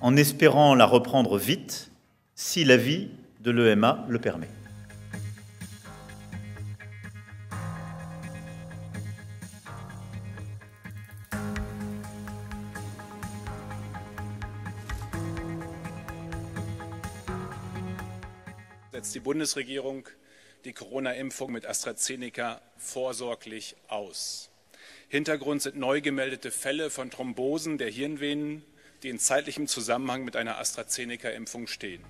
en espérant la reprendre vite, si l'avis de l'EMA le permet. Setzt die Bundesregierung die Corona-Impfung mit AstraZeneca vorsorglich aus. Hintergrund sind neu gemeldete Fälle von Thrombosen der Hirnvenen, die in zeitlichem Zusammenhang mit einer AstraZeneca-Impfung stehen.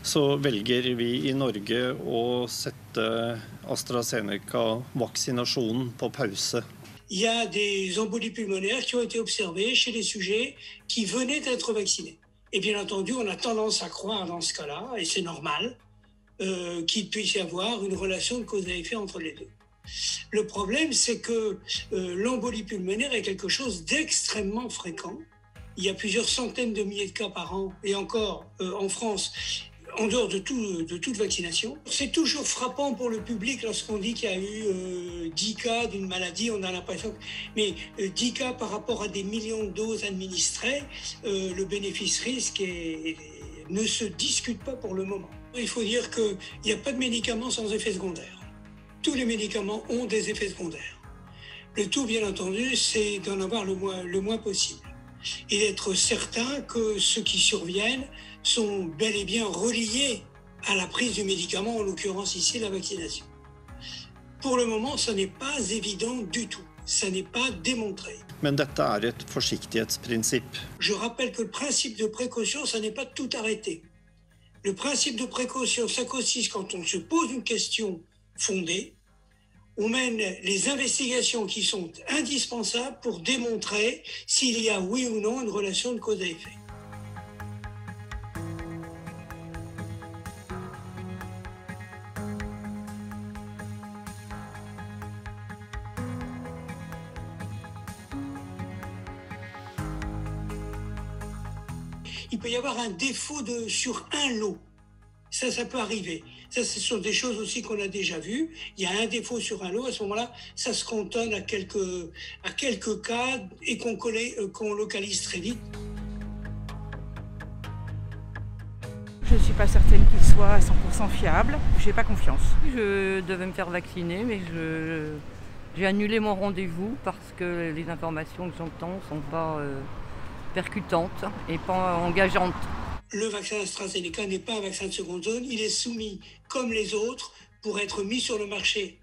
Så velger vi i Norge å sette AstraZeneca-vaksinasjonen på pause. Il y a des embolies pulmonaires qui ont été observées chez les sujets qui venaient d'être vaccinés. Et bien entendu, on a tendance à croire dans ce cas-là, et c'est normal, qu'il puisse y avoir une relation de cause à effet entre les deux. Le problème, c'est que l'embolie pulmonaire est quelque chose d'extrêmement fréquent. Il y a plusieurs centaines de milliers de cas par an, et encore en France, en dehors de toute vaccination. C'est toujours frappant pour le public lorsqu'on dit qu'il y a eu 10 cas d'une maladie, on a l'impression que... Mais 10 cas par rapport à des millions de doses administrées, le bénéfice-risque ne se discute pas pour le moment. Il faut dire qu'il n'y a pas de médicaments sans effet secondaire. Tous les médicaments ont des effets secondaires. Le tout, bien entendu, c'est d'en avoir le moins possible. Et d'être certain que ceux qui surviennent sont bel et bien reliés à la prise du médicament, en l'occurrence ici la vaccination. Pour le moment, ça n'est pas évident du tout. Ça n'est pas démontré. Men dette et et forsiktighetsprinsipp. Je rappelle que le principe de précaution, ça n'est pas de tout arrêter. Le principe de précaution, ça consiste quand on se pose une question fondée, on mène les investigations qui sont indispensables pour démontrer s'il y a oui ou non une relation de cause à effet. Il peut y avoir un défaut sur un lot. Ça peut arriver. Ça, ce sont des choses aussi qu'on a déjà vues. Il y a un défaut sur un lot. À ce moment-là, ça se cantonne à quelques cas et qu'on localise très vite. Je ne suis pas certaine qu'il soit à 100% fiable. Je n'ai pas confiance. Je devais me faire vacciner, mais j'ai annulé mon rendez-vous parce que les informations que j'entends ne sont pas percutantes et pas engageantes. Le vaccin AstraZeneca n'est pas un vaccin de seconde zone, il est soumis comme les autres pour être mis sur le marché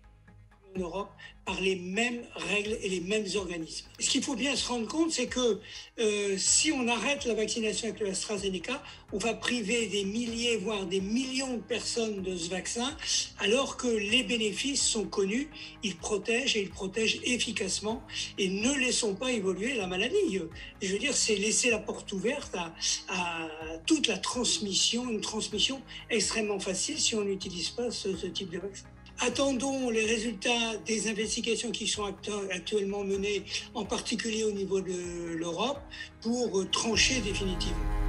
en Europe par les mêmes règles et les mêmes organismes. Ce qu'il faut bien se rendre compte, c'est que si on arrête la vaccination avec le AstraZeneca, on va priver des milliers, voire des millions de personnes de ce vaccin, alors que les bénéfices sont connus, ils protègent et ils protègent efficacement. Et ne laissons pas évoluer la maladie. Je veux dire, c'est laisser la porte ouverte à toute la transmission, une transmission extrêmement facile si on n'utilise pas ce type de vaccin. Attendons les résultats des investigations qui sont actuellement menées, en particulier au niveau de l'Europe, pour trancher définitivement.